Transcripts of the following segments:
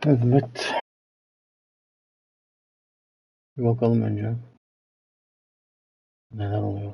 Evet. Bir bakalım önce. Neler oluyor?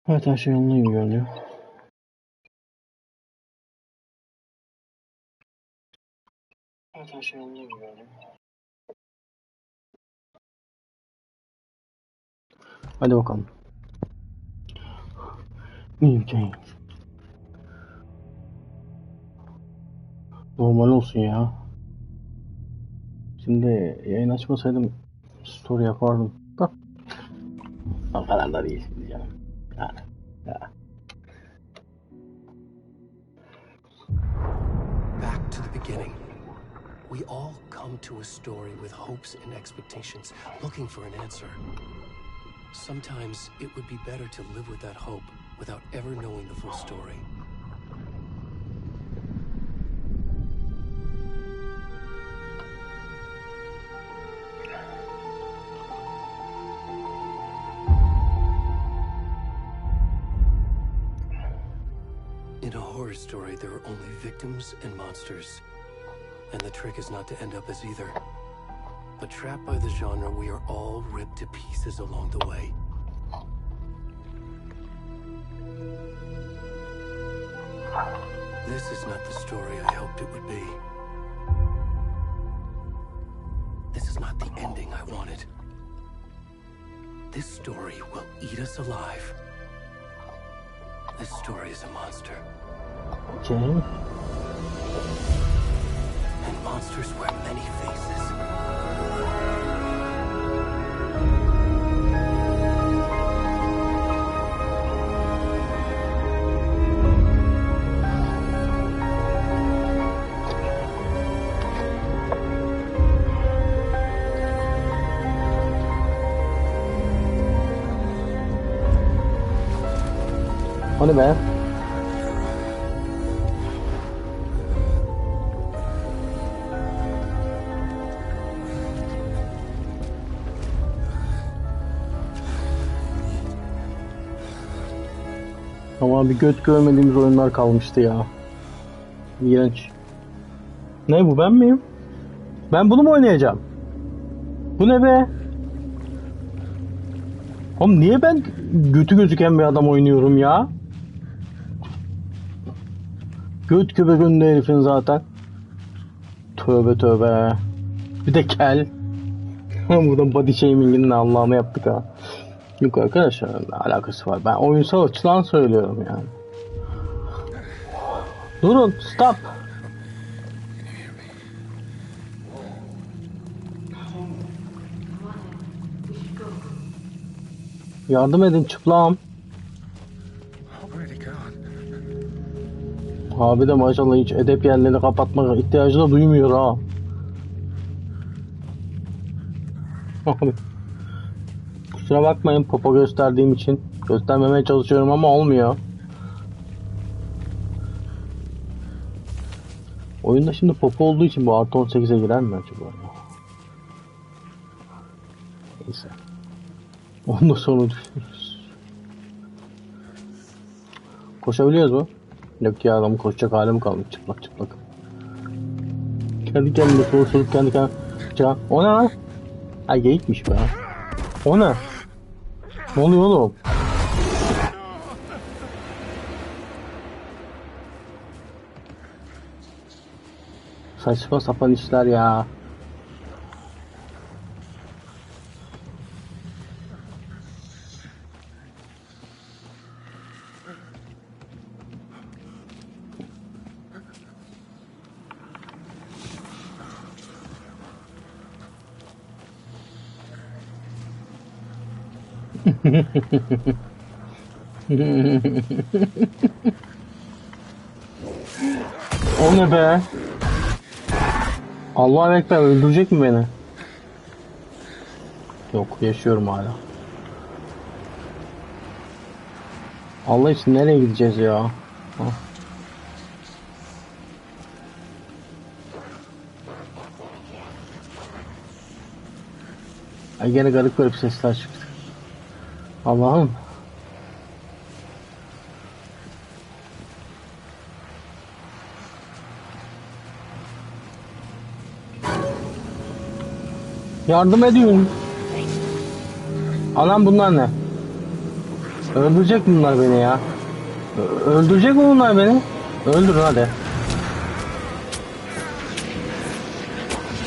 Evet, her şey yolunda gibi görünüyor. Evet, her şey yolunda gibi görünüyor. Hadi bakalım. Hikâye. Normal olsun ya. Şimdi yayın açmasaydım story yapardım. Da o kadar da değil şimdi canım. Yani. Ya. Back to the beginning. We all come to a story with hopes and expectations, looking for an answer. Sometimes it would be better to live with that hope without ever knowing the full story. In a horror story, there are only victims and monsters. And the trick is not to end up as either. But trapped by the genre, we are all ripped to pieces along the way. This is not the story I hoped it would be. This is not the ending I wanted. This story will eat us alive. This story is a monster. Okay. And monsters wear many faces. Hadi be. Ama bir göt görmediğimiz oyunlar kalmıştı ya. İğrenç. Ne bu, ben miyim? Ben bunu mu oynayacağım? Bu ne be? Oğlum niye ben götü gözüken bir adam oynuyorum ya? Göt köpek önünde herifin zaten. Tövbe tövbe. Bir de kel. Buradan body shaming'in Allah'ını yaptık ha. Yok arkadaşlar, ne alakası var? Ben oyunsal açıdan söylüyorum yani. Durun, stop. Yardım edin, çıplağım. Abi de maşallah hiç edep yerlerini kapatmak ihtiyacı da duymuyor ha. Kusura bakmayın popo gösterdiğim için. Göstermemeye çalışıyorum ama olmuyor. Oyunda şimdi popo olduğu için bu artı 18'e girer mi acaba? Neyse. Ondan sonra düşünürüz. Koşabiliyoruz mu? Yok ya, adam koşacak hali mi kalmış, çıplak çıplak. Kendi kendine soğuşturup kendi kendine. O ne lan? Ha, geyikmiş be. O ne? Ne oluyor oğlum? Saçma sapan işler ya. O ne be? Allahu Ekber, öldürecek mi beni? Yok, yaşıyorum hala. Allah için nereye gideceğiz ya? Hah. Ay gene garip garip sesler çıktı. Allah'ım. Yardım edin. Anam, bunlar ne? Öldürecek mi bunlar beni ya? Öldürecek mi bunlar beni? Öldürün hadi.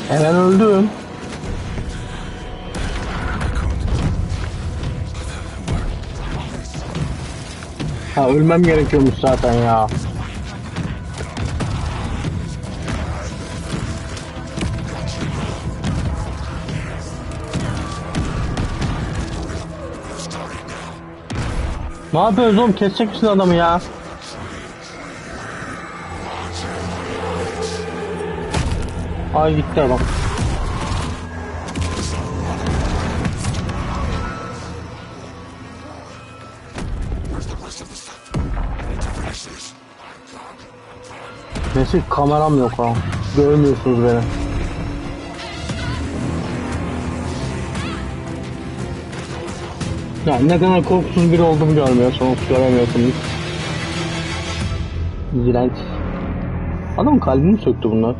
Hemen öldüm. Ha, ölmem gerekiyormuş zaten ya. Ne yapıyoruz oğlum? Kesecek misin adamı ya? Ay gitti adam. Neyse kameram yok ha. Görmüyorsunuz beni. Ya ne kadar korkusuz biri olduğumu görmüyorsunuz, göremiyorsunuz. İğrenç. Adamın kalbini söktü bunlar.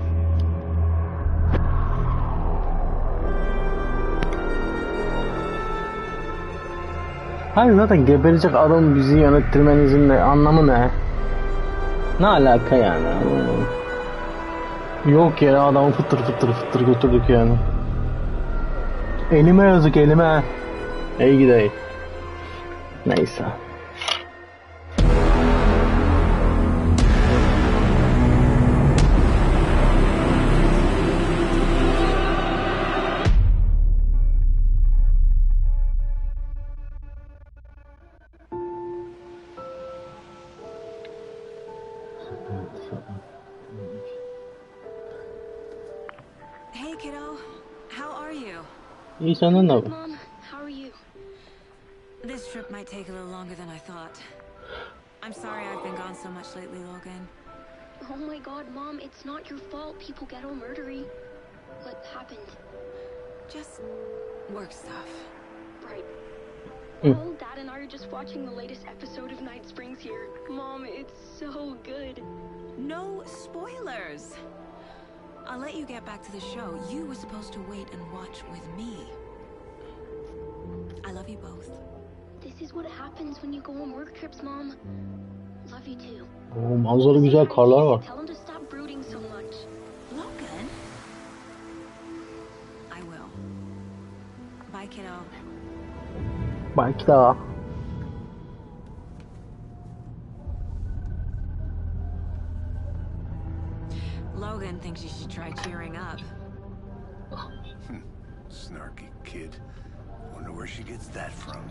Hayır, zaten geberecek adam bizi yönettirmenizin de anlamı ne? Ne alaka yani? Yok yere adamı fıtır fıtır fıtır götürdük yani. Elime yazık, elime. Ey gidey. Neyse. Hey kiddo, how are you? İyi, senden ne haber? Mom, how are you? This trip might take a little longer than I thought. I'm sorry I've been gone so much lately, Logan. Oh my god, Mom, it's not your fault people get all murdery. What happened? Just work stuff. Right. Oh, Dad and I are just watching the latest episode of Night Springs here. Mom, it's so good. No spoilers. I'll let you get back to the show. You were supposed to wait and watch with me. I love you both. This is what happens when you go on work trips, Mom. Love you too. Oo, manzara güzel, karlar var. Tell him to stop brooding so much. Logan? I will. Bye, kiddo. Belki daha. Logan thinks you should try cheering up. Snarky kid. Wonder where she gets that from.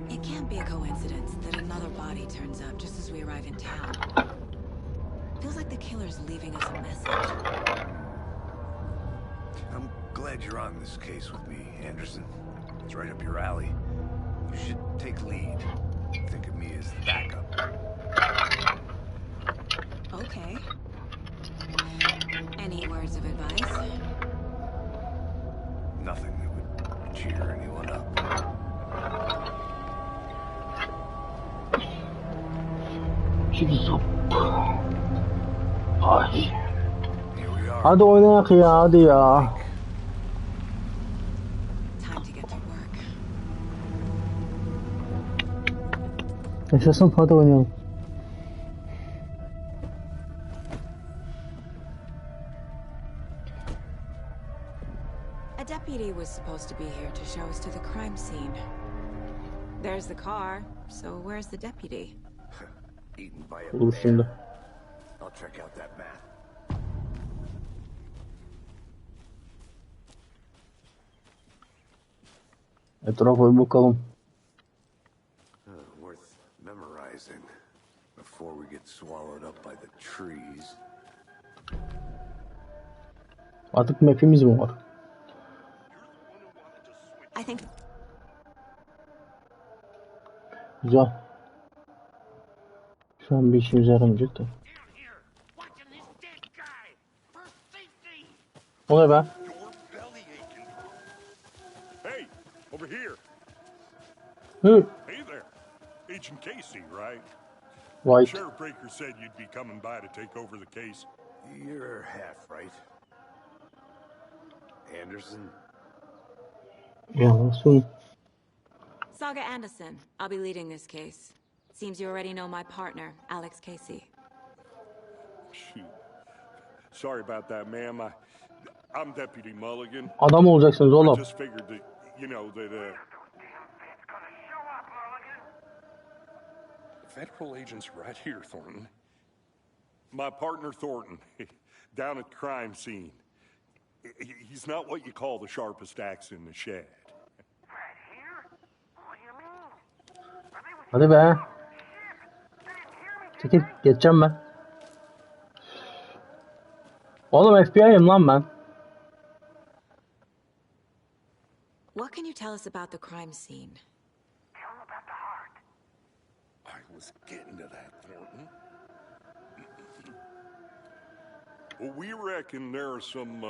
It can't be a coincidence that another body turns up just as we arrive in town. Feels like the killer's leaving us a message. I'm glad you're on this case with me, Anderson. It's right up your alley. You should take lead. Think of me as the backup. Okay. Any words of advice? Nothing that would cheer anyone up. Zıp. Ay. Here we are. Hadi oynayak ya, hadi ya. Time to get to work. Yaşasın, hadi oynayalım. A deputy was supposed to be here to show us to the crime scene. There's the car, so where's the deputy? Eaten by a Olur şimdi. I'll check out that map. Etrafa bir bakalım. Worth memorizing before we get swallowed up by the trees. Artık map'imiz mi var? I think Güzel. Şu an bir işimize yaramayacak da. O ne be? Hey, over here. Hı. Hey there. Agent Casey, right? White. Sheriff Breaker said you'd be coming by to take over the case. You're half right. Anderson? Yansın. Saga Anderson. I'll be leading this case. Seems you already know my partner, Alex Casey. Shoot. Sorry about that, ma'am. I'm Deputy Mulligan. Adam olacaksınız I oğlum. just figured that, federal agent's right here, Thornton. My partner, Thornton, down at the crime scene. He's not what you call the sharpest axe in the shed. Hadi be. Çekil. Geçeceğim ben. Oğlum FBI'yim lan ben. What can you tell us about the crime scene? I was getting to that, Thornton. Well, we reckon there are some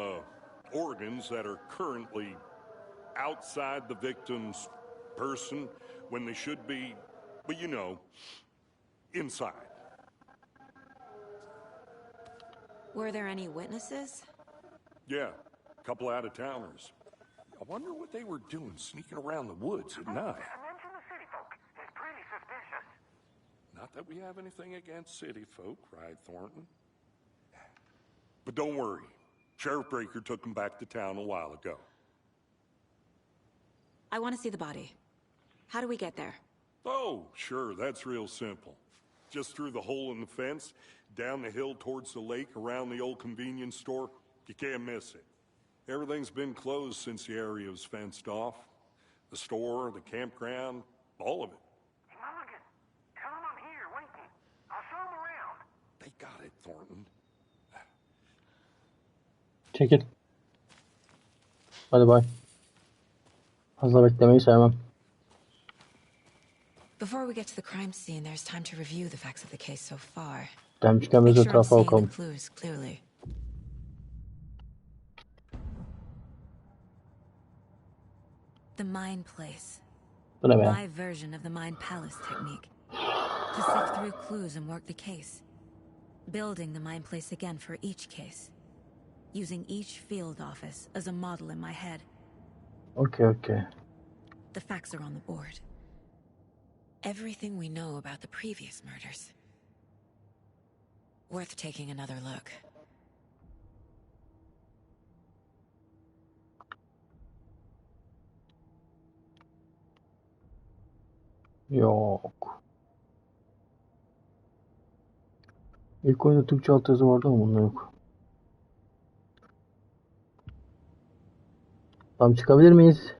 organs that are currently outside the victim's person when they should be, but you know, inside. Were there any witnesses? Yeah, a couple out-of-towners. I wonder what they were doing sneaking around the woods at night. Not that we have anything against city folk, right, Thornton? But don't worry. Sheriff Breaker took them back to town a while ago. I want to see the body. How do we get there? Oh, sure, that's real simple. Just through the hole in the fence, down the hill towards the lake, around the old convenience store. You can't miss it. Everything's been closed since the area was fenced off. The store, the campground, all of it. Mulligan, tell him I'm here, waiting. I'll show him around. They got it, Thornton. Çekil. Hadi bay. Fazla beklemeyi sevmem. Before we get to the crime scene, there's time to review the facts of the case so far. Gelmişken biz Make sure I'm etrafa seeing the bakalım. clues clearly. The Mind Place. Bu ne be? My version of the Mind Palace technique. To sift through clues and work the case. Building the Mind Place again for each case. Using each field office as a model in my head. Okay. The facts are on the board. Everything we know about the previous murders. Worth taking another look. Yok. İlk oyunda Türkçe altyazı vardı ama bunda yok. Tam çıkabilir miyiz?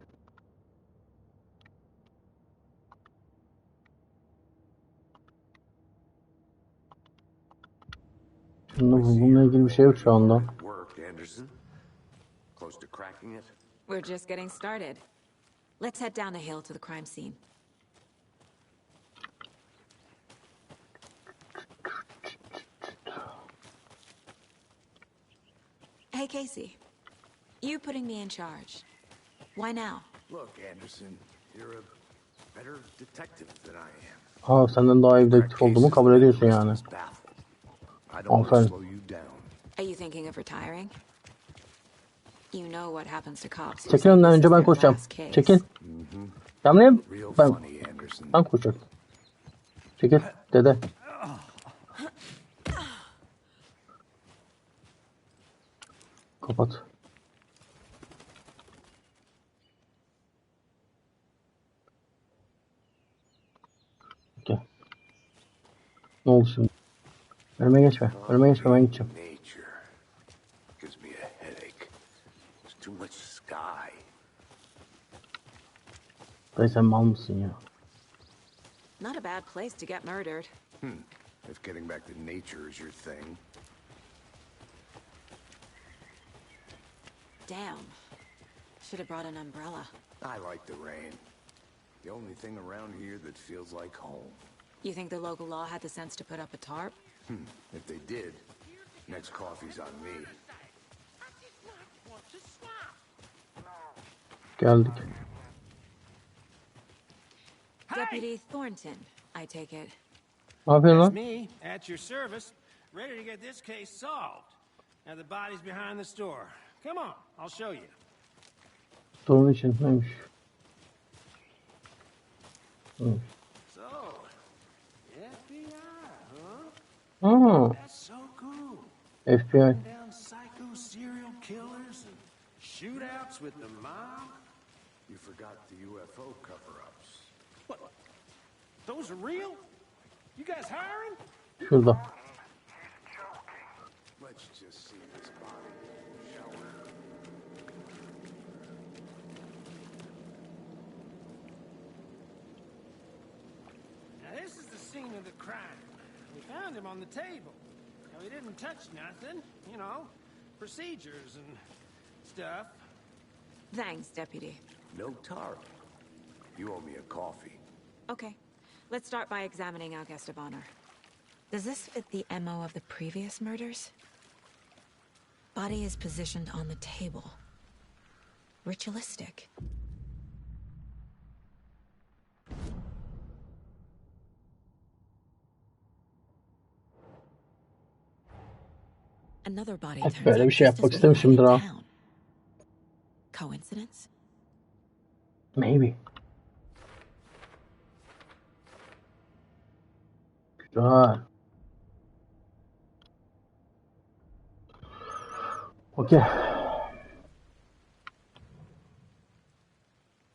Bununla ilgili bir şey yok şu anda. We're just getting started. Let's head down the hill to the crime scene. Hey, Casey. You putting me in charge. Why now? Look, Anderson, you're a better detective than I am. Ha, senden daha iyi dedektif olduğumu kabul ediyorsun yani. Aferin. Are you thinking of retiring? You know what happens to cops. Çekil önden, önce ben koşacağım. Çekil. Yanlayayım. Ben koşacağım. Çekil dede. Kapat. Gel. Ne oldu şimdi? Önüme geçme. Önüme geçme, ben gideceğim. Dayı sen mal mısın ya? Not a bad place to get murdered. If getting back to nature is your thing. Damn. Should have brought an umbrella. I like the rain. The only thing around here that feels like home. You think the local law had the sense to put up a tarp? If they did, next coffee's on me. Geldik. Deputy Thornton, I take it. Ne yapıyorsun lan? Me, at your service, ready to get this case solved. Now the body's behind the store. Come on, I'll show you. Sorun için neymiş? Neymiş? So, FBI, huh? Aa, That's so cool. FBI. Down psycho serial killers and shootouts with the mob. You forgot the UFO cover-ups. What? Those are real? You guys hiring? Şurada. Let's just see this body, shall we? Now this is the scene of the crime. We found him on the table. Now he didn't touch nothing, you know, procedures and stuff. Thanks, Deputy. No tarp. You owe me a coffee. Okay, let's start by examining our guest of honor. Does this fit the MO of the previous murders? Body is positioned on the table. Ritualistic. Another body Hep turns böyle up bir şey just as yapmak we istemişimdir were in ha. town. Coincidence? Maybe. Güzel. Okey.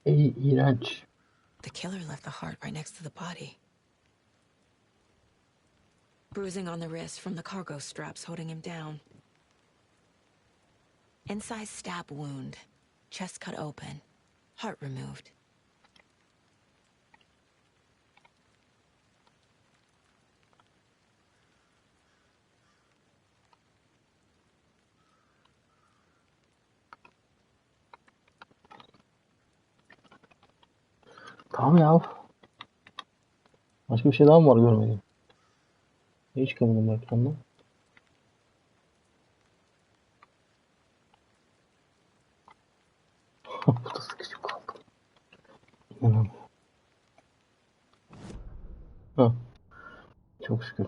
İğrenç. The killer left the heart right next to the body. Bruising on the wrist from the cargo straps holding him down. Incised stab wound. Chest cut open. Heart removed. Tamam ya. Başka bir şey daha mı var görmediğim? Ne çıkamadım bu ekrandan? Burada sıkışıp kaldım. İnanamıyorum. Ha. Çok şükür.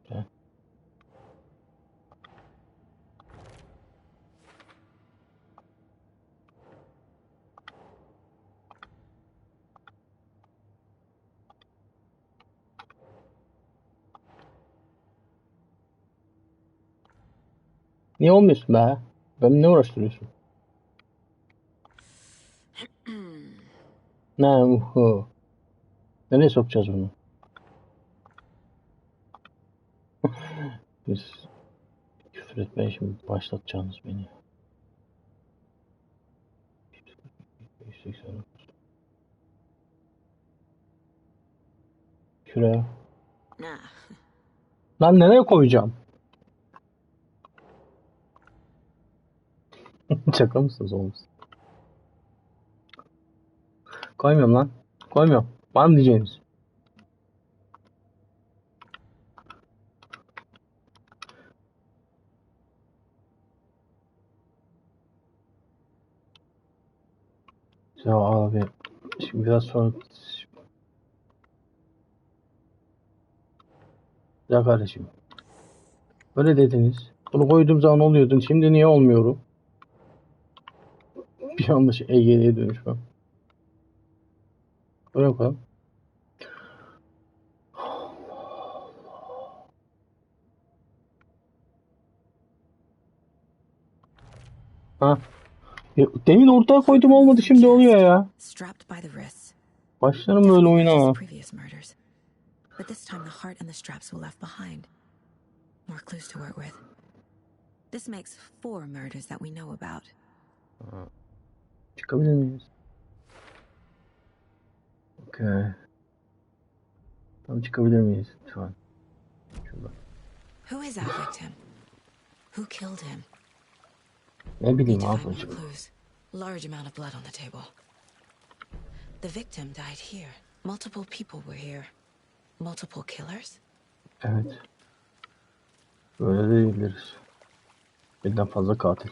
Güzel. Niye olmuyorsun be? Beni ne uğraştırıyorsun? Ne? Nereye sokacağız bunu? Biz küfür etmeye şimdi başlatacağınız beni. 189. Şuraya. Nah. Lan nereye koyacağım? Şaka mısınız oğlum? Koymuyorum lan. Koymuyorum. Var mı diyeceğiniz? Ya abi. Şimdi biraz sonra... Ya kardeşim. Öyle dediniz. Bunu koyduğum zaman oluyordun. Şimdi niye olmuyorum? Bir anda Ege'ye dönüşmem. Buraya koyalım. Ha. Demin ortaya koydum olmadı şimdi oluyor ya. Strapped by the wrists. Başlarım böyle oyuna ama. Previous murders. But this time the heart and the straps were left behind. More clues to work with. This makes 4 murders that we know about. Çıkabilir miyiz? Okay. Tam çıkabilir miyiz şu an? Şurada. Who is our victim? Who killed him? Ne bileyim Need to abi find more acaba. clues. Large amount of blood on the table. The victim died here. Multiple people were here. Multiple killers? Evet. Böyle de diyebiliriz. Birden fazla katil.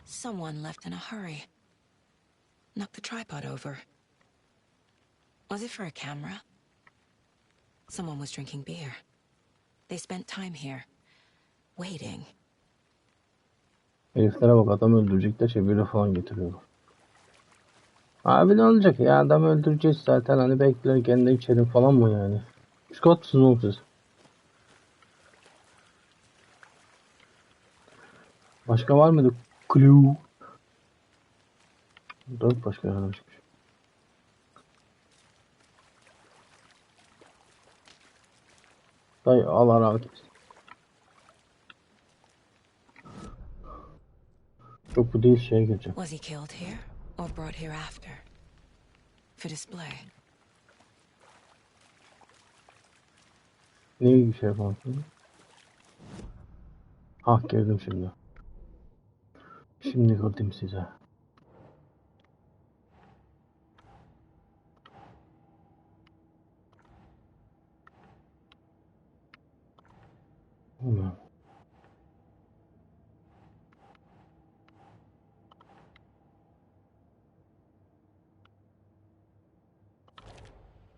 Someone left in a hurry. Knocked the tripod over. Was it for a camera? Someone was drinking beer. They spent time here. Waiting. Heriflere bak, adam öldürecekler, biri falan getiriyorlar. Abi ne olacak ya, adam öldüreceğiz zaten, hani bekler kendi içerim falan mı yani? Psikopatsınız oğlum siz. Başka var mıydı? Clue. Dört başka yerden çıkmış. Dayı Allah rahmet eylesin. Yok bu değil, şeye gireceğim. Was he killed here or brought here after? For display. Ne bir şey yapalım şimdi? Ah girdim şimdi. Şimdi gördüm size.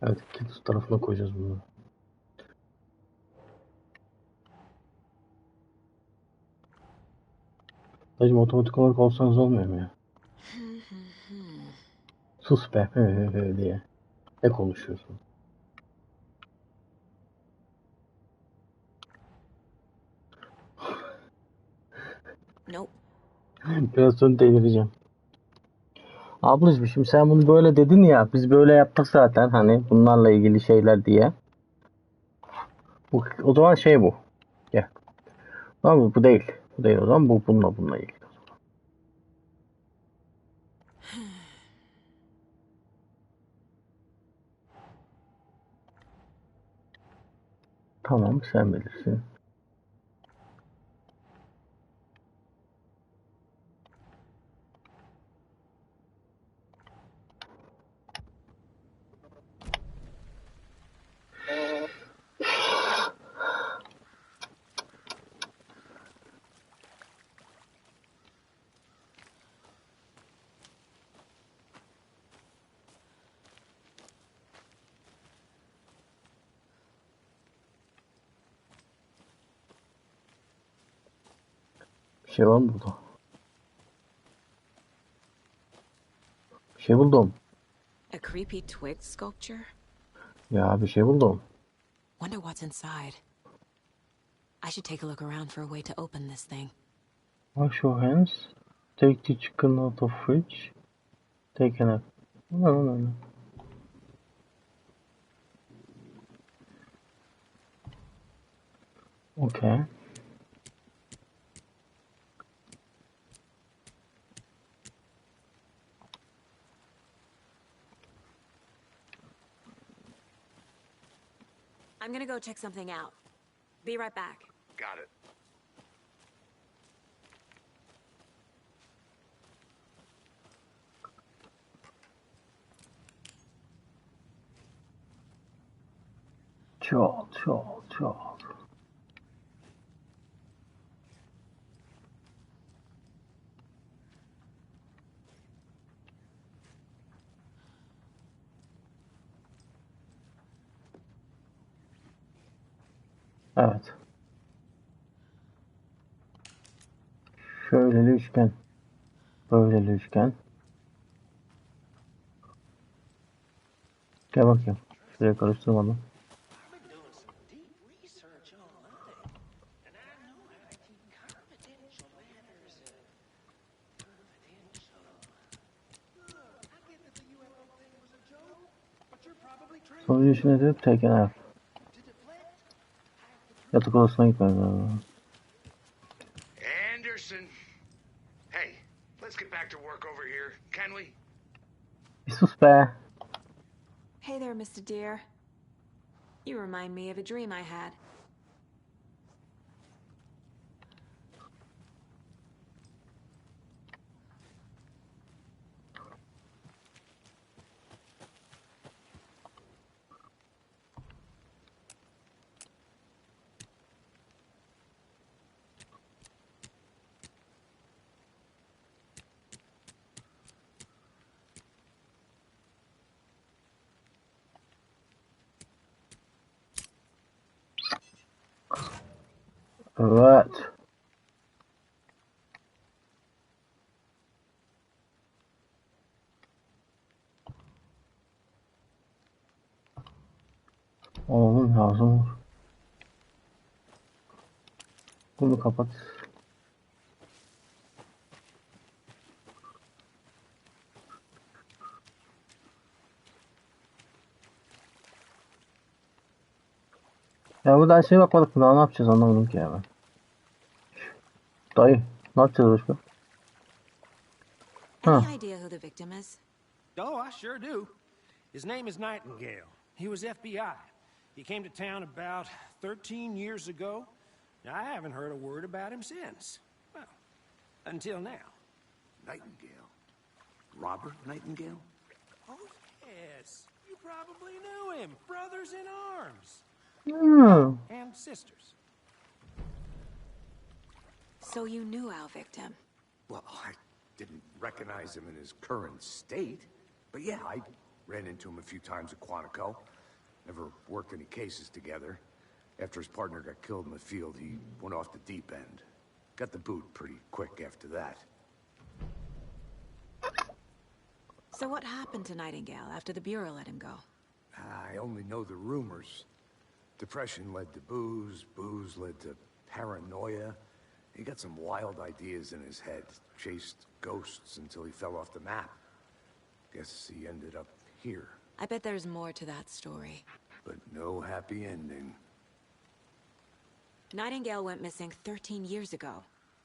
Evet, kilit tarafına koyacağız bunu. Dayıcım otomatik olarak olsanız olmuyor mu ya? Sus be diye. Ne konuşuyorsun? Nope. Biraz sonra delireceğim. Ablacığım şimdi sen bunu böyle dedin ya, biz böyle yaptık zaten hani bunlarla ilgili şeyler diye. Bu, o zaman şey bu. Gel. Ama bu değil. Bu değil o zaman, bu bununla ilgili. Tamam, sen bilirsin. Bir şey var mı burada? Bir şey buldum. A creepy twig sculpture? Ya bir şey buldum. Wonder what's inside. I should take a look around for a way to open this thing. Wash your hands. Take the chicken out of fridge. Take an apple. No. Okay. I'm gonna go check something out. Be right back. Got it. Çal. Evet. Şöyleli üçgen. Böyleli üçgen. Gel bakayım. Şuraya karıştırmadım. I've been doing some deep research on Monday, and I know how to keep confidential matters confidential. Look, I get that the UFO thing Sonucu için edip teken ayak. Yatak odasına gitmemiz lazım. Anderson. Hey, let's get back to work over here, can we? Bir sus be. Hey there, Mr. Deer. You remind me of a dream I had. Evet. Oğlum lazım. Bunu kapat. Ya bu da şeye bakmadık mı? Daha ne yapacağız anlamadım ki ya ben. Dayı ne yapacağız başka? Any Huh. idea who the victim is? Oh, I sure do. His name is Nightingale. He was FBI. He came to town about 13 years ago. I haven't heard a word about him since. Well, until now. Nightingale? Robert Nightingale? Oh, yes. You probably knew him. Brothers in arms. And sisters. So you knew our victim. Well, I didn't recognize him in his current state. But yeah, I ran into him a few times at Quantico. Never worked any cases together. After his partner got killed in the field, he went off the deep end. Got the boot pretty quick after that. So what happened to Nightingale after the Bureau let him go? I only know the rumors. Depression led to booze, booze led to paranoia. He got some wild ideas in his head, chased ghosts until he fell off the map. Guess he ended up here. I bet there's more to that story. But no happy ending. Nightingale went missing 13 years ago,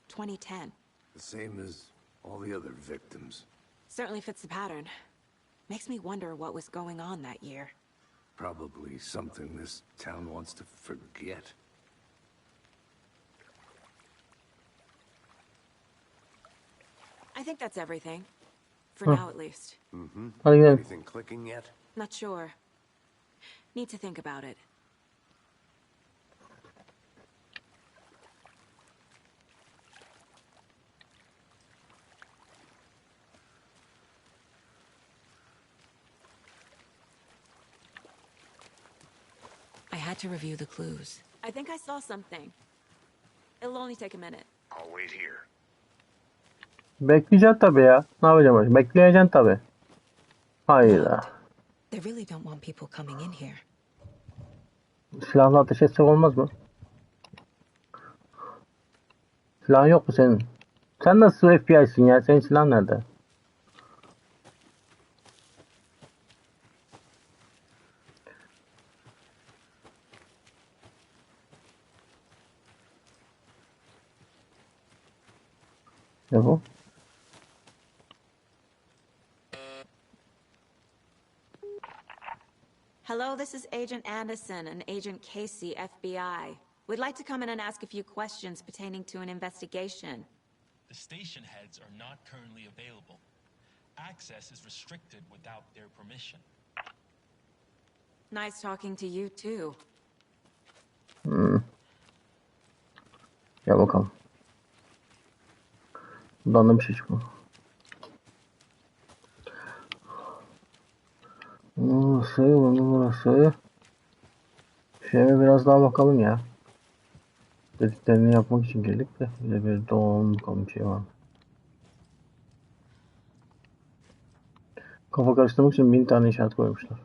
2010. The same as all the other victims. Certainly fits the pattern. Makes me wonder what was going on that year. Probably something this town wants to forget. I think that's everything. For now, at least. Hadi gidelim. Anything clicking yet? Not sure. Need to think about it. I had to review the clues. I think I saw something. It'll only take a minute. I'll wait here. Bekleyeceksin tabii ya. Ne yapacağım başka? Bekleyeceksin tabii. Hayda. They really don't want people coming in here. Silahla ateş etsek olmaz mı? Silahın yok mu senin? Sen nasıl FBI'sin ya? Senin silahın nerede? Ne bu? Hello, this is Agent Anderson and Agent Casey, FBI. We'd like to come in and ask a few questions pertaining to an investigation. The station heads are not currently available. Access is restricted without their permission. Nice talking to you, too. Gel bakalım. Buradan da bir şey çıkmıyor. Burası. Şöyle biraz daha bakalım ya. Dediklerini yapmak için geldik de. Bir de bir doğum bakalım bir şey var. Kafa karıştırmak için 1000 tane işaret koymuşlar.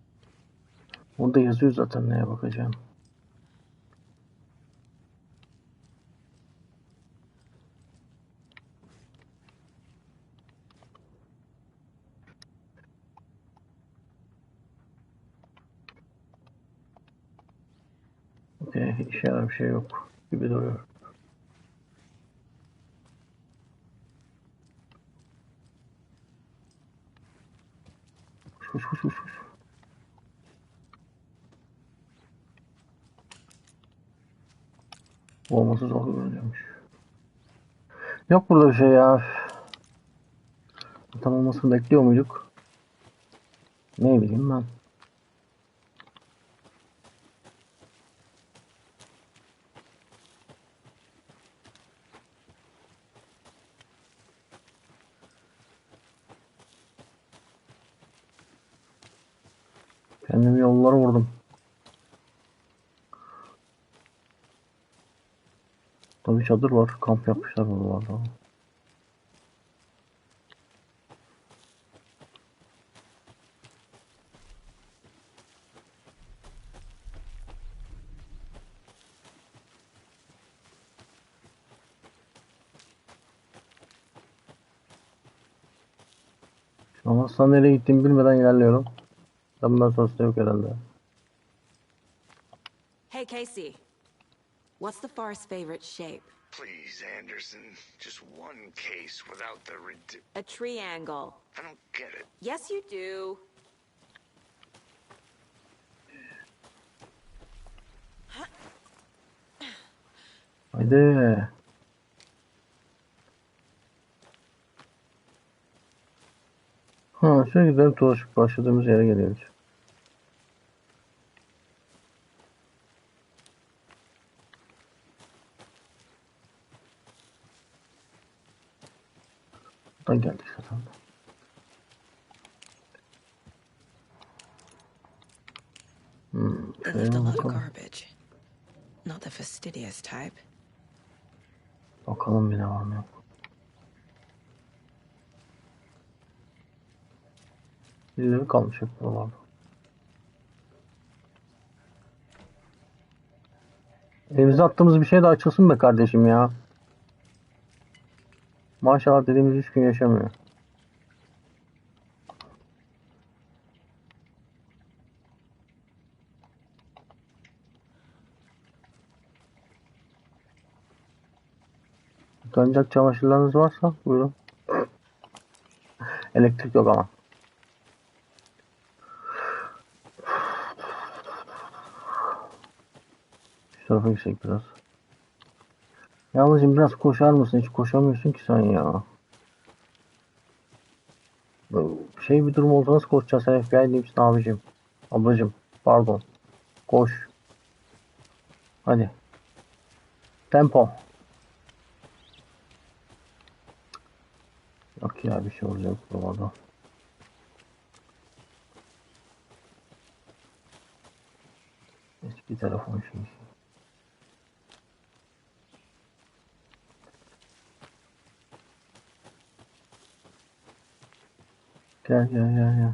Orada yazıyor zaten neye bakacağım. İşe yarar bir şey yok gibi duruyor. Koş. Olması zor görünüyormuş. Yok burada bir şey ya. Tam olmasını bekliyor muyduk? Ne bileyim ben. Kendimi yollara vurdum. Tabii çadır var. Kamp yapmışlar buralarda. Ama aslında nereye gittiğimi bilmeden ilerliyorum. Bundan sonrası da yok herhalde. Hey, Casey. What's the forest's favorite shape? Please, Anderson. Just one case without the A triangle. I don't get it. Yes, you do. Haydi. Sürekli dönüp dolaşıp başladığımız yere geliyoruz. Buradan geldik zaten. They left a lot of garbage. Not the fastidious type. Bakalım bir ne var mı yok. Birileri kalmış hep buralarda. Elimize attığımız bir şey de açılsın be kardeşim ya. Maşallah dediğimiz 3 gün yaşamıyor. Yıkanacak çamaşırlarınız varsa buyurun. Elektrik yok ama. Şu tarafa gitsek biraz. Yalnızcığım biraz koşar mısın? Hiç koşamıyorsun ki sen ya. Bir durum oldu, nasıl koşacağız? Sen FBI değil misin abicim? Ablacım pardon. Koş. Hadi. Tempo. Yok ya, bir şey olacak burada. Eski telefon şimdi. Gel.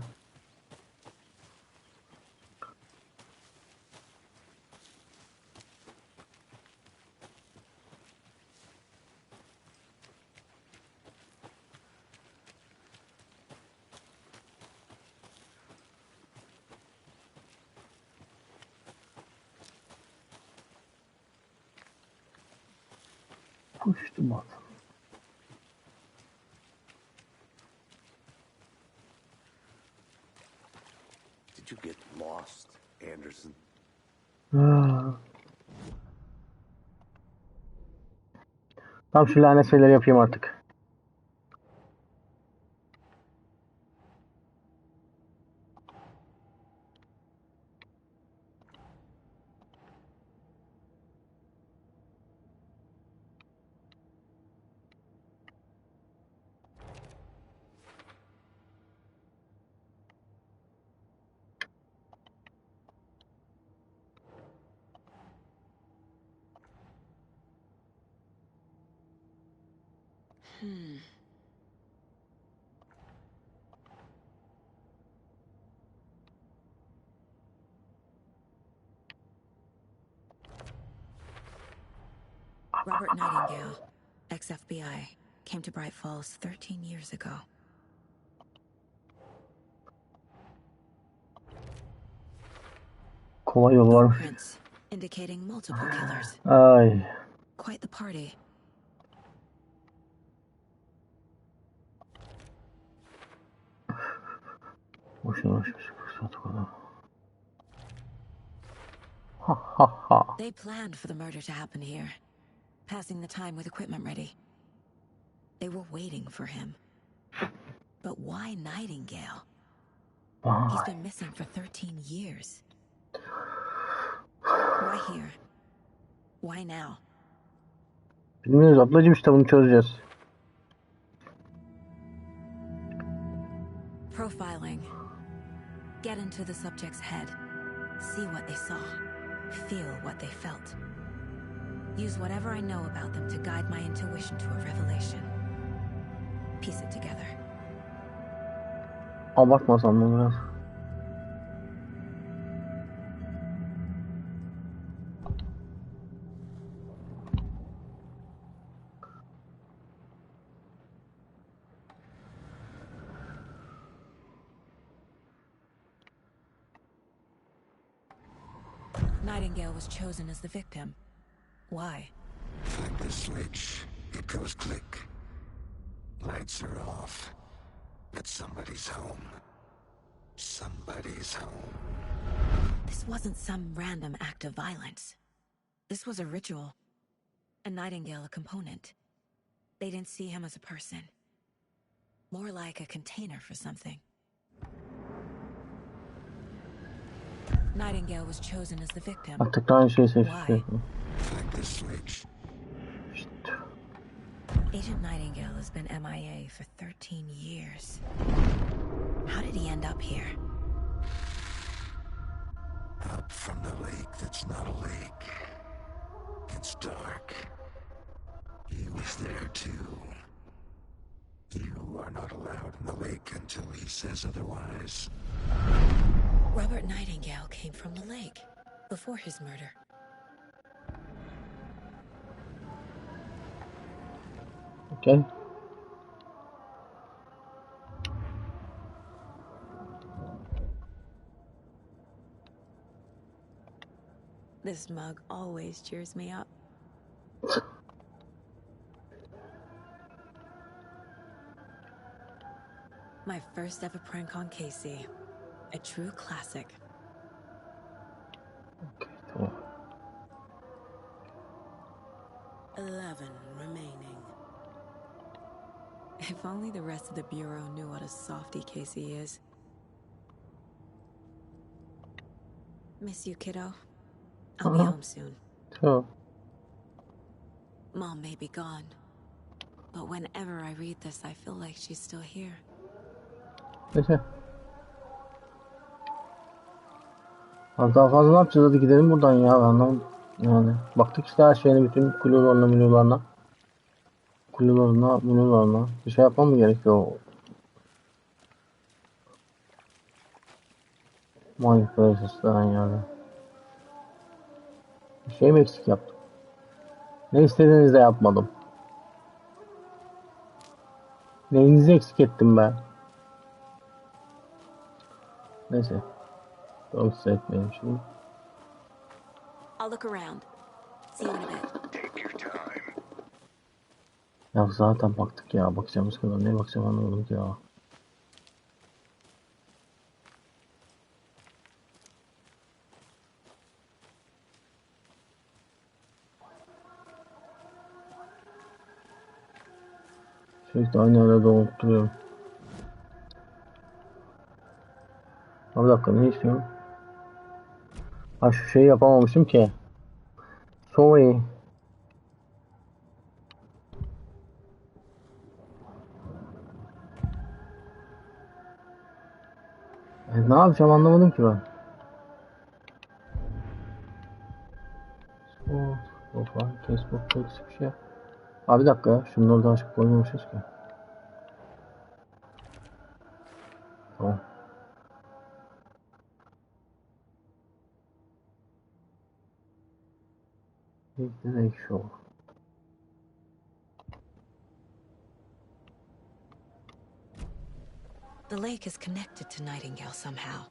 Koştum adam. Did you get lost, Anderson? Tam şu lanet şeyleri yapayım artık. Robert Nightingale, ex-FBI, came to Bright Falls 13 years ago. Kolay yolu varmış. Prints indicating multiple killers. Ay. Quite the party. Boşuna uğraşmış fırsat o kadar. Ha ha ha. They planned for the murder to happen here, passing the time with equipment ready. They were waiting for him. But why Nightingale? He's been missing for 13 years. Why here? Why now? Bilmiyoruz ablacığım, işte bunu çözeceğiz. Profiling. Get into the subject's head. See what they saw. Feel what they felt. Use whatever I know about them to guide my intuition to a revelation. Piece it together. Abartmasam mı biraz? Nightingale was chosen as the victim. Why? Flip the switch, it goes click. Lights are off. But somebody's home. Somebody's home. This wasn't some random act of violence. This was a ritual. And Nightingale a component. They didn't see him as a person. More like a container for something. Nightingale was chosen as the victim. Artık aynı şeyi seçtik. Flip the switch. Agent Nightingale has been MIA for 13 years. How did he end up here? Up from the lake that's not a lake. It's dark. He was there too. You are not allowed in the lake until he says otherwise. Robert Nightingale came from the lake before his murder. Okay. This mug always cheers me up. My first ever prank on Casey. A true classic. Okay, tamam. 11 remaining. If only the rest of the Bureau knew what a softy Casey is. Miss you, kiddo. I'll be home soon. Tamam. Mom may be gone, but whenever I read this, I feel like she's still here. Neyse. Az daha fazla ne yapacağız? Hadi gidelim buradan ya. Ben anlamadım. Yani baktık işte her şeyine, bütün kulelerine, kulelerine bir şey yapmam mı gerekiyor? Manyak böyle sesler yani. Bir şey mi eksik yaptım? Ne istediğinizde yapmadım. Neyinizi eksik ettim ben? Neyse. Çok hissetmeyelim şimdi. I'll look around. See you in a bit. Take your time. Ya zaten baktık ya. Bakacağımız kadar. Ne bakacağım anlamadım ki ya. Sürekli aynı yerde dolanıp duruyorum. Bir dakika, ne istiyorum? Ha, şu şeyi yapamamışım ki. Sorry. Ne yapacağım anlamadım ki ben. Facebook eksik bir şey. Abi bir dakika ya. Şunları da açıp koymamışız ki. Tamam. Direkt şu. The lake is connected to Nightingale somehow.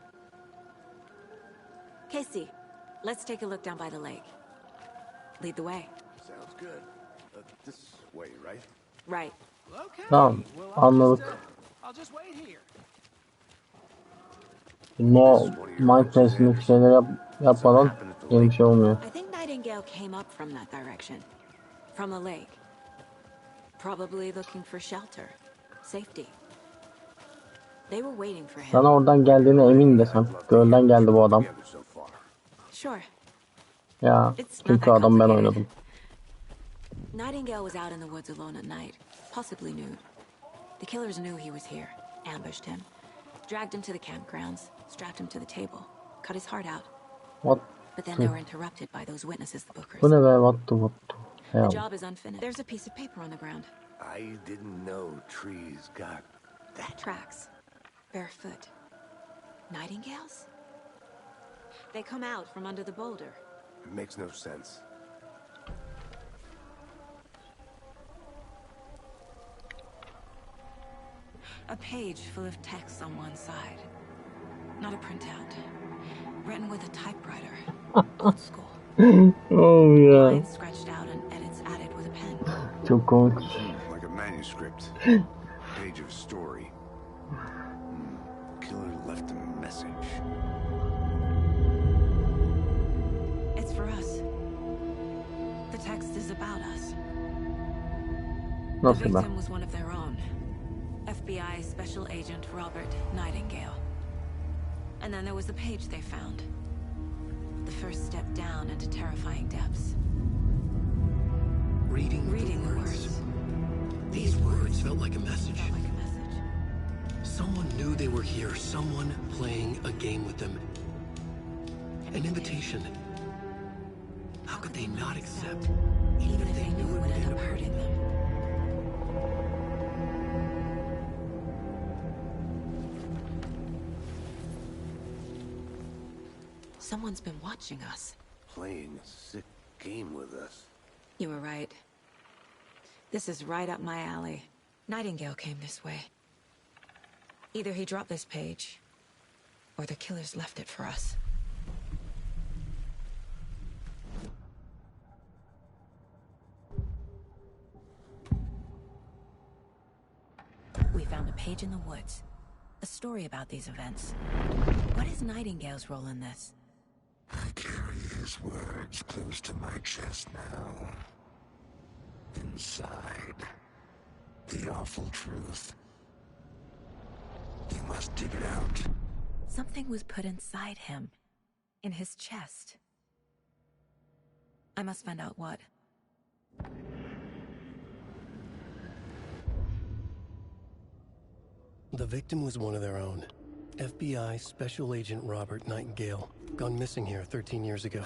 Casey, Let's take a look down by the lake. Lead the way. Sounds good. This way, right? Right. Okay. Tamam, Well, anladık. I'll just wait here. No, mindfulness'indeki şeyler yapmadan yeni bir şey olmuyor. I think Nightingale came up from that direction. From the lake. Probably looking for shelter. Safety. They were waiting for him. Sana oradan geldiğine emin desem. Gölden geldi bu adam. Sure. Ya, çünkü adam ben oynadım. Nightingale was out in the woods alone at night, possibly nude. The killers knew he was here, ambushed him, dragged him to the campgrounds, strapped him to the table, cut his heart out. What? But then they were interrupted by those witnesses, the bookers. Bu ne be? What the The job is unfinished. There's a piece of paper on the ground. I didn't know trees got that. Tracks. Barefoot. Nightingales? They come out from under the boulder. It makes no sense. A page full of text on one side. Not a printout. Written with a typewriter. Old school. Oh yeah. Lines scratched out and edits added with a pen. Çok komik. Like a manuscript. Page of story. Killer left a message. It's for us. The text is about us. The Nasıl be? victim was one of their own. FBI Special Agent Robert Nightingale. And then there was the page they found. The first step down into terrifying depths. Reading the words. These words felt like a message. Someone knew they were here, someone playing a game with them. An invitation. How could they not accept, even if they knew it would end up hurting them? Someone's been watching us. Playing a sick game with us. You were right. This is right up my alley. Nightingale came this way. Either he dropped this page, or the killers left it for us. We found a page in the woods. A story about these events. What is Nightingale's role in this? I carry his words close to my chest now. Inside, the awful truth. You must dig it out. Something was put inside him. In his chest. I must find out what. The victim was one of their own. FBI Special Agent Robert Nightingale, gone missing here 13 years ago.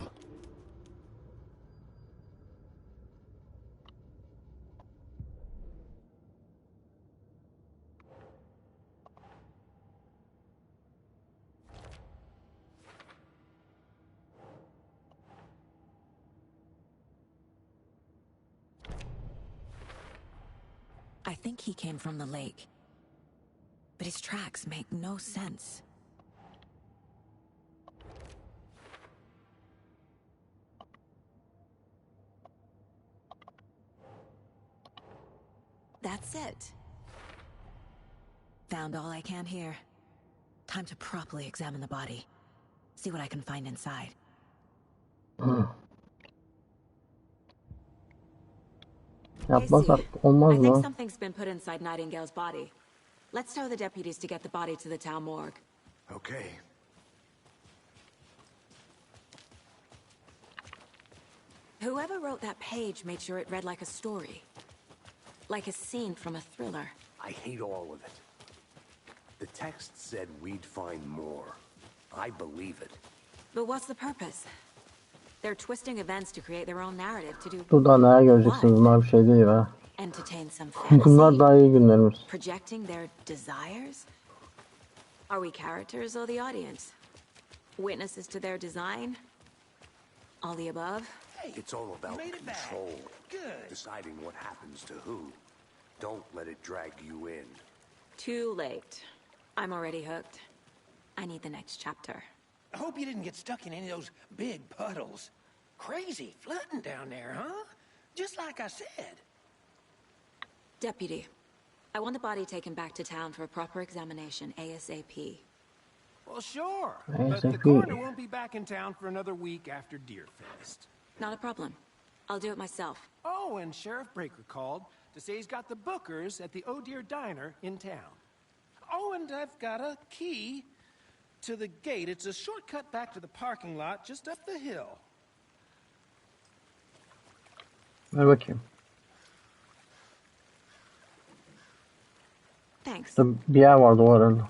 I think he came from the lake. But his tracks make no sense. That's it. Found all I can here. Time to properly examine the body. See what I can find inside. Yapmasak olmaz I think mı? something's been put inside Nightingale's body. Let's tell the deputies to get the body to the town morgue. Okay. Whoever wrote that page made sure it read like a story. Like a scene from a thriller. I hate all of it. The text said we'd find more. I believe it. But what's the purpose? They're twisting events to create their own narrative to do Burada neler göreceksiniz? Bunlar bir şey değil be. entertain some Bunlar fantasy. daha iyi günlerimiz. Projecting their desires? Are we characters or the audience? Witnesses to their design? All the above? It's all about made it back. control. Good. Deciding what happens to who. Don't let it drag you in. Too late. I'm already hooked. I need the next chapter. I hope you didn't get stuck in any of those big puddles. Crazy flooding down there, huh? Just like I said. Deputy, I want the body taken back to town for a proper examination ASAP. Well, sure. ASAP. But the coroner won't be back in town for another week after Deerfest. Not a problem. I'll do it myself. Oh, and Sheriff Breaker called to say he's got the bookers at the Oh Dear Diner in town. Oh, and I've got a key to the gate. It's a shortcut back to the parking lot just up the hill. Ver bakayım. Thanks. Bir yer vardı o arada.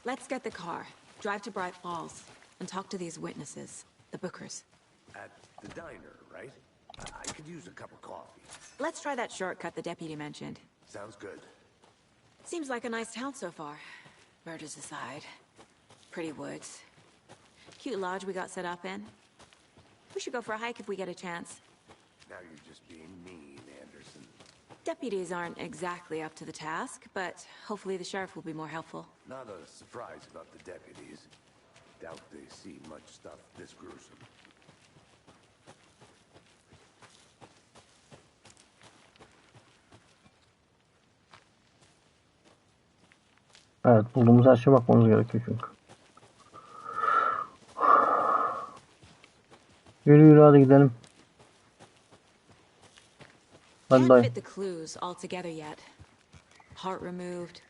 Let's get the car, drive to Bright Falls, and talk to these witnesses, the bookers. At the diner, right? I could use a cup of coffee. Let's try that shortcut the deputy mentioned. Sounds good. Seems like a nice town so far. Murders aside. Pretty woods. Cute lodge we got set up in. We should go for a hike if we get a chance. Now you're just being mean, Anderson. Deputies aren't exactly up to the task, but hopefully the sheriff will be more helpful. Not a surprise about the deputies. Doubt they see much stuff this gruesome. Evet, bulduğumuz her şeye bakmamız gerekiyor çünkü. Yürü yürü hadi gidelim. Hadi Can't dayı. fit the clues all together yet. Heart removed,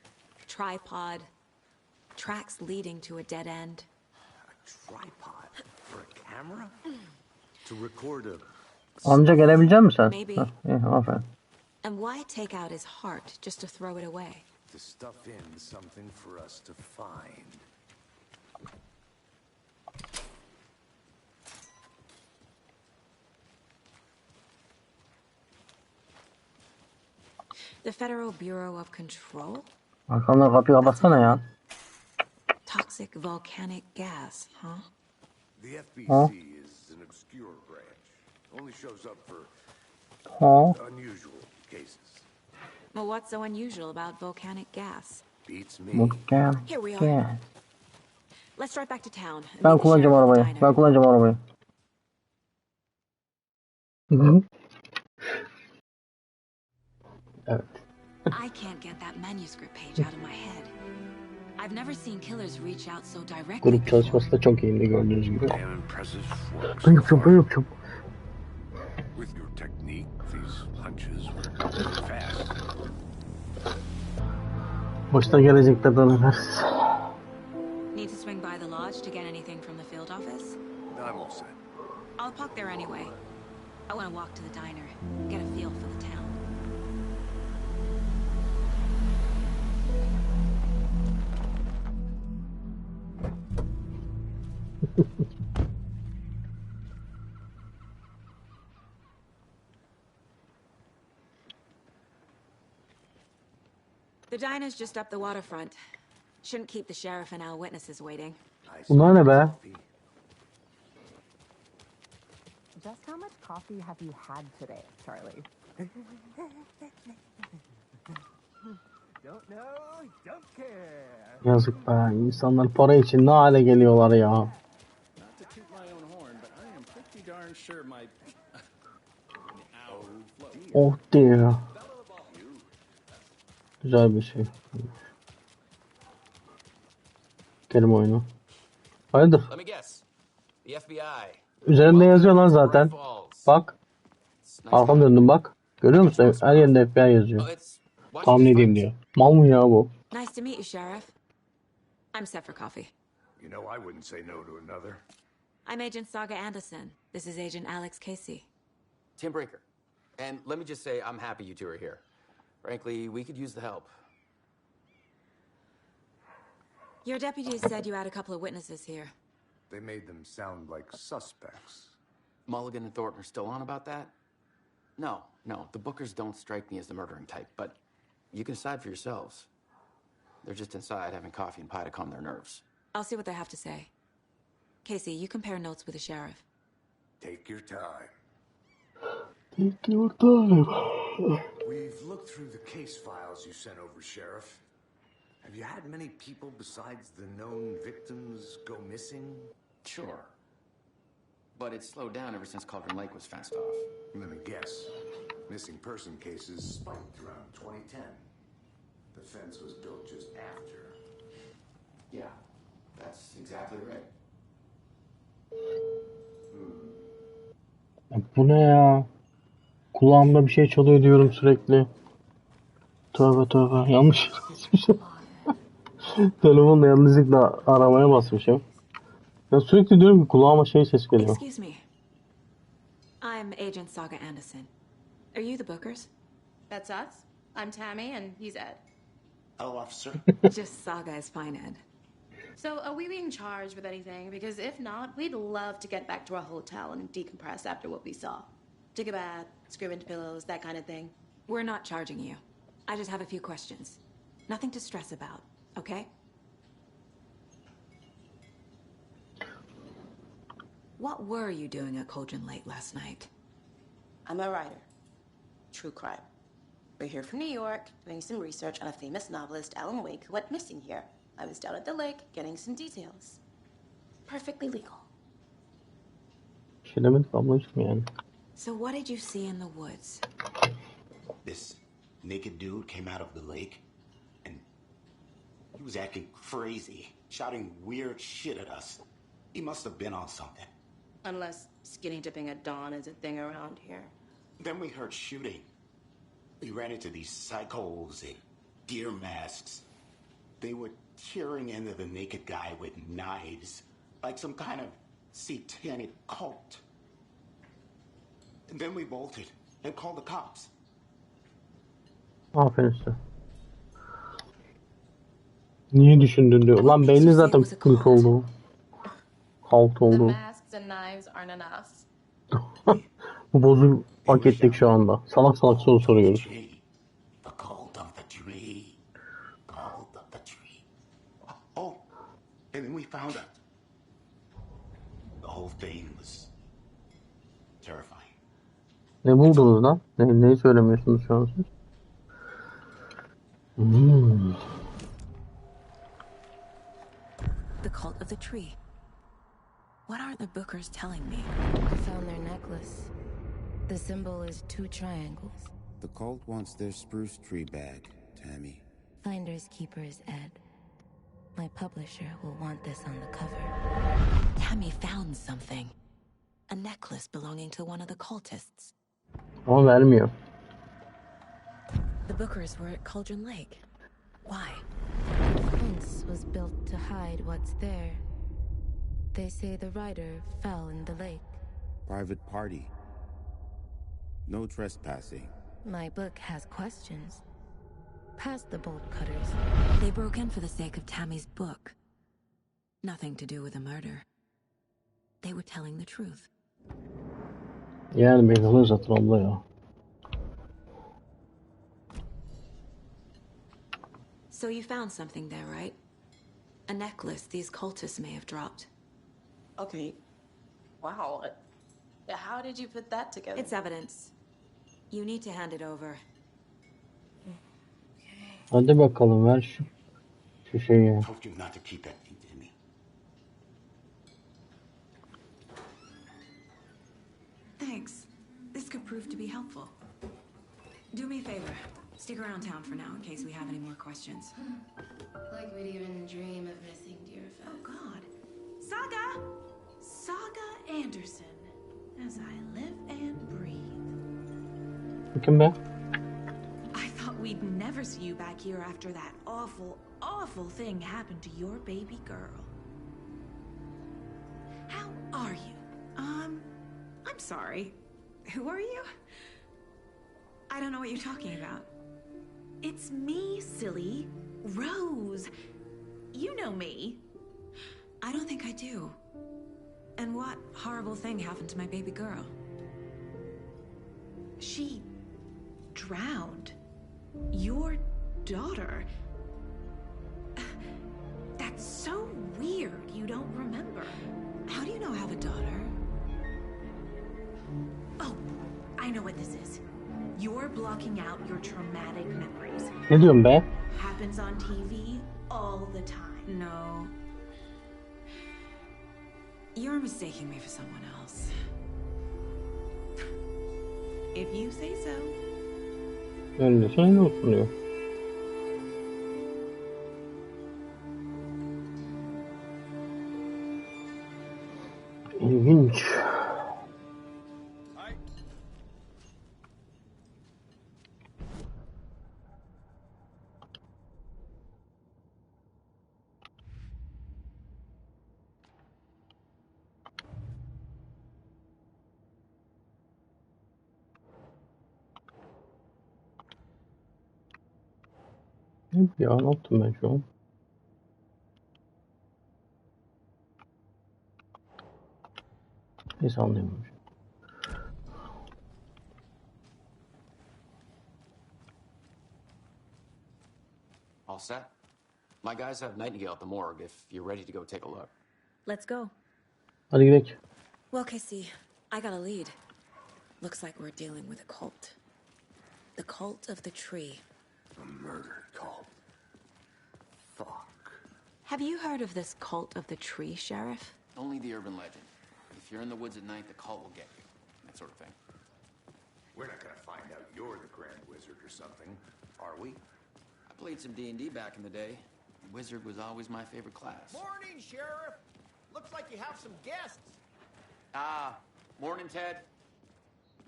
tripod, tracks leading to a dead end. A tripod for a camera? To record a... Amca gelebilecek misin sen? Maybe. Heh, iyi, aferin. And why take out his heart just to throw it away? To stuff in something for us to find. The Federal Bureau of Control? Arkamdan kapıyı kapatsana ya. Toxic volcanic gas, huh? The FBC Huh? is an obscure branch. Only shows up for Ha. unusual cases. Well, what's so unusual about volcanic gas? Beats me. Muhkem. Here we are. Gel. Let's drive back to town. and Ben meet the kullanacağım sheriff at the arabayı. diner. Ben kullanacağım arabayı. Hı hı. Evet. I can't get that manuscript page out of my head. I've never seen killers reach out so directly. Grup çalışması da çok iyiydi gördüğünüz gibi. Damn impressive work. Ben yapacağım, ben yapacağım. With your technique, these hunches were fast. Başta geleceklerden habersiz. Need to swing by the lodge to get anything from the field office? I'm all set. I'll park there anyway. I want to walk to the diner, get a feel for the town. The diner's just up the waterfront. Shouldn't keep the sheriff and our witnesses waiting. Bunlar ne be? Just how much coffee have you had today, Charlie? Don't know, don't care. Yazık be. İnsanlar para için ne hale geliyorlar ya. Not to toot my own horn, but I am pretty darn sure my Oh dear. Güzel bir şey. Kerim oyunu. Hayırdır? Let me guess. The FBI. Üzerinde yazıyor lan zaten. Bak. Arkam döndüm bak. Görüyor musun? Her yerinde FBI yazıyor. Tahmin edeyim diyor. Mal mı ya bu? Nice to meet you, Sheriff. I'm set for coffee. You know, I wouldn't say no to another. I'm Agent Saga Anderson. This is Agent Alex Casey. Tim Breaker. And let me just say, I'm happy you two are here. Frankly, we could use the help. Your deputies said you had a couple of witnesses here. They made them sound like suspects. Mulligan and Thornton are still on about that? No, the Bookers don't strike me as the murdering type, but you can decide for yourselves. They're just inside having coffee and pie to calm their nerves. I'll see what they have to say. Casey, you compare notes with the sheriff. Take your time. Take your time. We've looked through the case files you sent over, Sheriff. Have you had many people besides the known victims go missing? Sure. But it's slowed down ever since Cauldron Lake was fenced off. Let me guess. Missing person cases spiked around 2010. The fence was built just after. Yeah, that's exactly right. Bu ne ya? Kulağımda bir şey çalıyor diyorum sürekli. Tövbe tövbe. Yanlış yazmışım. Telefonla yanlışlıkla aramaya basmışım. Ya sürekli diyorum ki kulağıma ses geliyor. Excuse me. I'm Agent Saga Anderson. Are you the Bookers? That's us. I'm Tammy and he's Ed. Hello, officer. Just Saga is fine, Ed. So are we being charged with anything? Because if not, we'd love to get back to our hotel and decompress after what we saw. Take a bath, scream into pillows, that kind of thing. We're not charging you. I just have a few questions. Nothing to stress about, okay? What were you doing at Cauldron Lake last night? I'm a writer. True crime. We're here from New York, doing some research on a famous novelist, Alan Wake, who went missing here. I was down at the lake, getting some details. Perfectly legal. So what did you see in the woods? This naked dude came out of the lake, and he was acting crazy, shouting weird shit at us. He must have been on something. Unless skinny dipping at dawn is a thing around here. Then we heard shooting. We ran into these psychos in deer masks. They were tearing into the naked guy with knives, like some kind of satanic cult. And then we bolted and called the cops. Aferin size. Niye düşündün diyor. Lan belli zaten kult oldu. Halt The oldu. masks and knives aren't enough. Bu bozu hak ettik şu anda. Salak salak soru soruyoruz. The cult of the tree. Cult of the tree. Oh, and then we found out. The whole thing was terrifying. Ne buldunuz lan? Neyi söylemiyorsunuz şu an siz? The cult of the tree. What aren't the Bookers telling me? I found their necklace. The symbol is 2 triangles. The cult wants their spruce tree back, Tammy. Finders keepers, Ed. My publisher will want this on the cover. Tammy found something. A necklace belonging to one of the cultists. Ama vermiyor. The Bookers were at Cauldron Lake. Why? The fence was built to hide what's there. They say the writer fell in the lake. Private party. No trespassing. My book has questions. Past the bolt cutters. They broke in for the sake of Tammy's book. Nothing to do with a murder. They were telling the truth. Yani belli zaten abla ya. So you found something there, right? A necklace these cultists may have dropped. Okay. Wow. How did you put that together? It's evidence. You need to hand it over. Hadi bakalım ver şu şeyi. Told you not to keep that thing to me. Thanks. This could prove to be helpful. Do me a favor. Stick around town for now in case we have any more questions. Like we'd even dream of missing dear friends. Oh, God. Saga! Saga Anderson. As I live and breathe. Kim be? I thought we'd never see you back here after that awful, awful thing happened to your baby girl. How are you? I'm sorry. Who are you? I don't know what you're talking about. It's me, silly. Rose. You know me. I don't think I do. And what horrible thing happened to my baby girl? She drowned. Your daughter. That's so weird you don't remember. How do you know I have a daughter? Oh, I know what this is. You're blocking out your traumatic memories. Ne diyorsun be? Happens on TV, all the time. No. You're mistaking me for someone else. If you say so. Öyle şey olsun diyor. İlginç. Ya ne yaptım ben şu an? Neyse anlayamamış. All set? My guys have Nightingale at the morgue if you're ready to go take a look. Let's go. Hadi gidelim. Well, Casey, I got a lead. Looks like we're dealing with a cult. The cult of the tree. A murder cult. Fuck. Have you heard of this cult of the tree, Sheriff? Only the urban legend. If you're in the woods at night, the cult will get you. That sort of thing. We're not gonna find out you're the Grand Wizard or something, are we? I played some D&D back in the day. Wizard was always my favorite class. Morning, Sheriff. Looks like you have some guests. Ah, morning, Ted.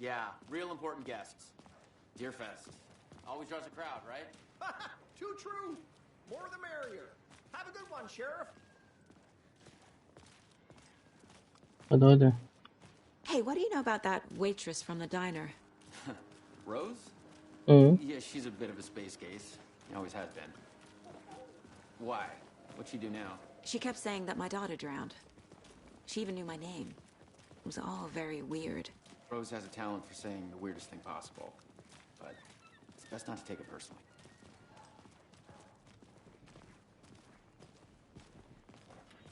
Yeah, real important guests. Deerfest. Always draws a crowd, right? Too true. More the merrier. Have a good one, Sheriff. Hadi hadi. Hey, what do you know about that waitress from the diner? Rose? Yeah, she's a bit of a space case. She always has been. Why? What'd she do now? She kept saying that my daughter drowned. She even knew my name. It was all very weird. Rose has a talent for saying the weirdest thing possible. But it's best not to take it personally.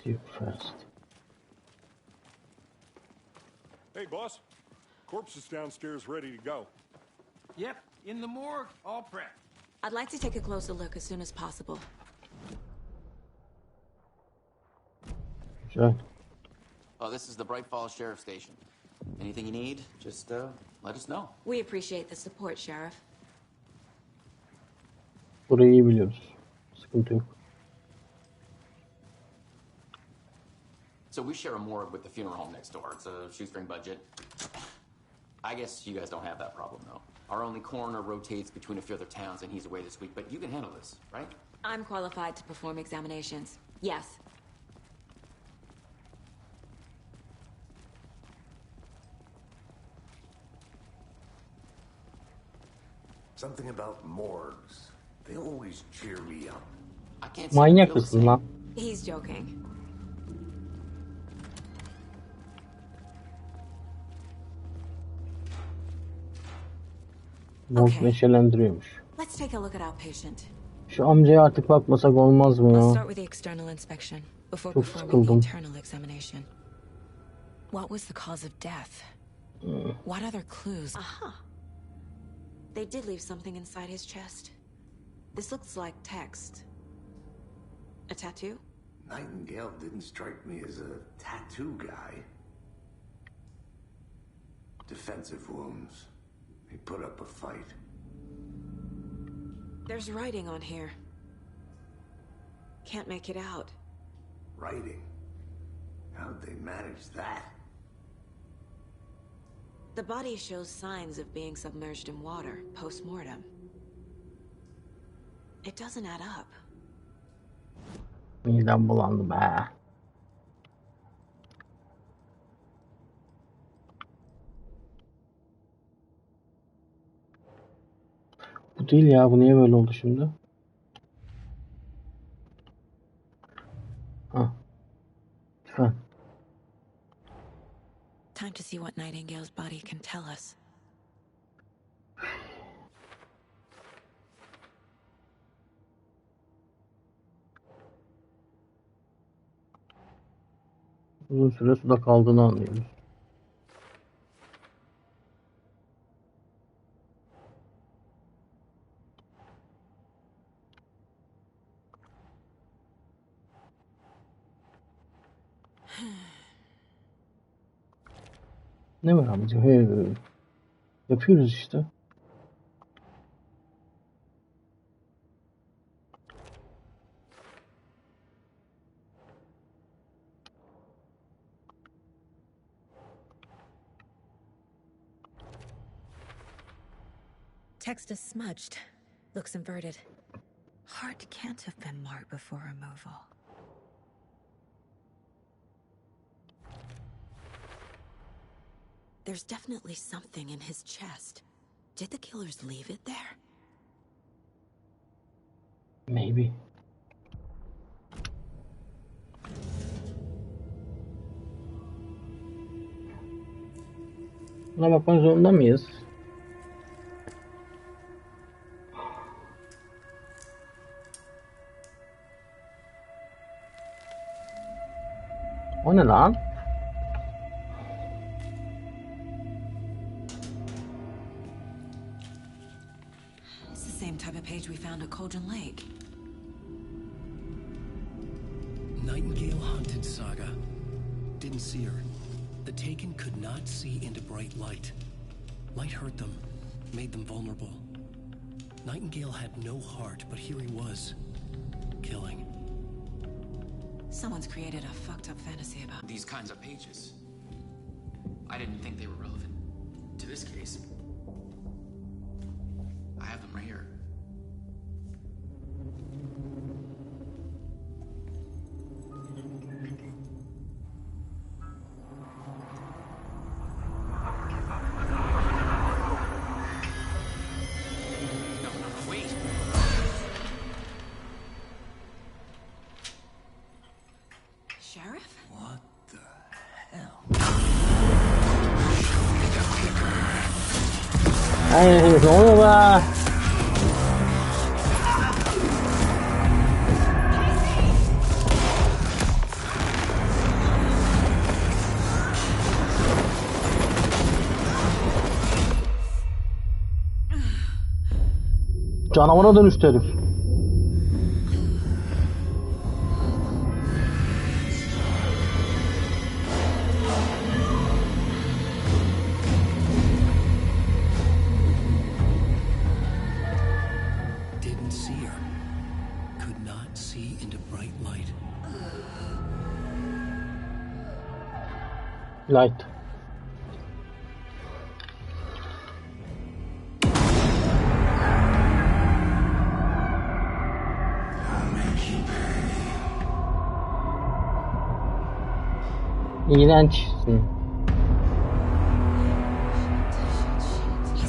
Deerfest. Hey, boss. Corpse is downstairs ready to go. Yep, in the morgue, all prepped. I'd like to take a closer look as soon as possible. Güzel. Oh, this is the Bright Falls Sheriff Station. Anything you need, just let us know. We appreciate the support, Sheriff. Burayı iyi biliyoruz. Sıkıntı yok. So we share a morgue with the funeral home next door. It's a shoestring budget. I guess you guys don't have that problem, though. Our only coroner rotates between a few other towns, and he's away this week. But you can handle this, right? I'm qualified to perform examinations. Yes. Something about morgues. They always cheer me up. I can't Manyak mısın lan? He's joking. Morg neşelendiriyormuş. Let's take a look at our patient. Şu amcaya artık bakmasak olmaz mı I'll ya? start with the external inspection before Çok performing sıkıldım. the internal examination. What was the cause of death? What other clues? Aha. They did leave something inside his chest. This looks like text. A tattoo? Nightingale didn't strike me as a tattoo guy. Defensive wounds. He put up a fight. There's writing on here. Can't make it out. Writing? How'd they manage that? The body shows signs of being submerged in water post-mortem. It doesn't add up. Midem bulandı be. Bu değil ya. Bu niye böyle oldu şimdi? Ha. Lütfen. Time to see what Nightingale's body can tell us. Uzun süre suda kaldığını anlıyoruz. Ne var amca? He, yapıyoruz işte. Text is smudged. Looks inverted. Heart can't have been marked before removal. There's definitely something in his chest. Did the killers leave it there? Maybe. Buna bakmak zorunda mıyız? O ne lan? It's the same type of page we found at Cauldron Lake. Nightingale hunted saga. Didn't see her. The Taken could not see into bright light. Light hurt them, made them vulnerable. Nightingale had no heart, but here he was, killing. Someone's created a fucked up fantasy about These kinds of pages. I didn't think they were relevant to this case. I have them right here. Ay ne oluyor be? Canavara dönüştü herif. Light. İğrençsin.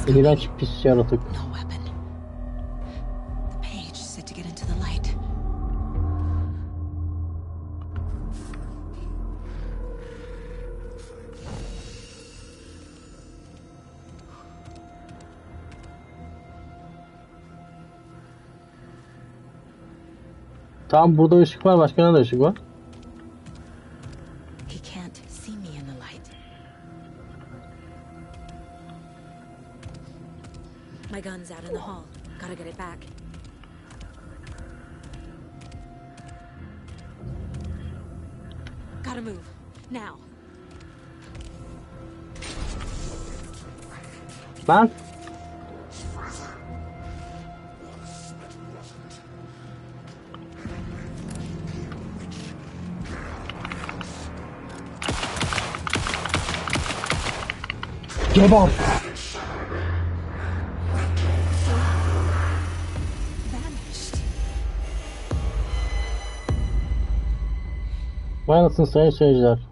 İğrenç pis yaratık. Tamam, burada ışık var, başka nerede ışık var? He can't see me in the light. My gun's out in the hall. Gotta get it back. Gotta move now. Lan. Geber. Vay anasını sayın seyirciler.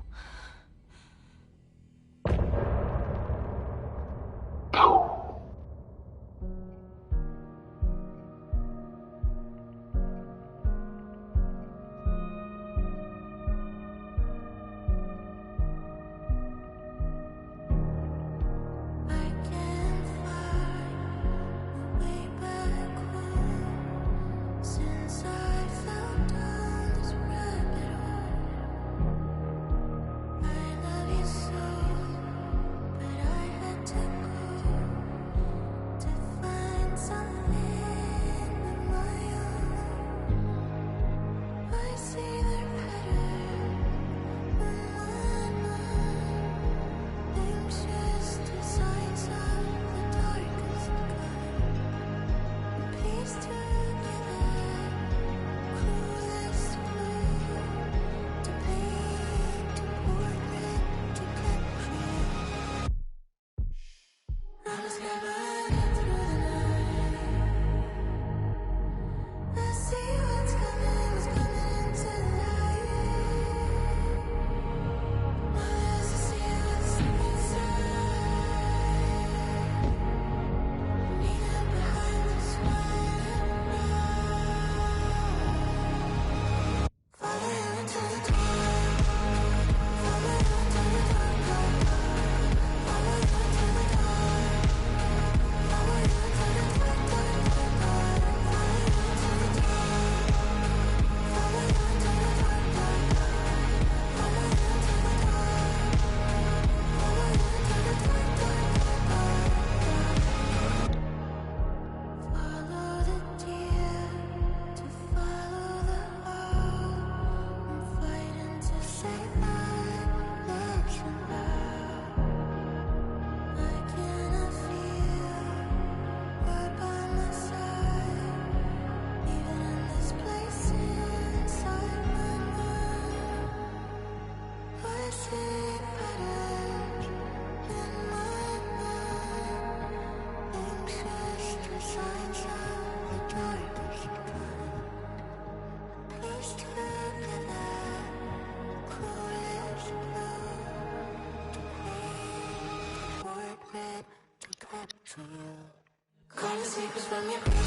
Just run me across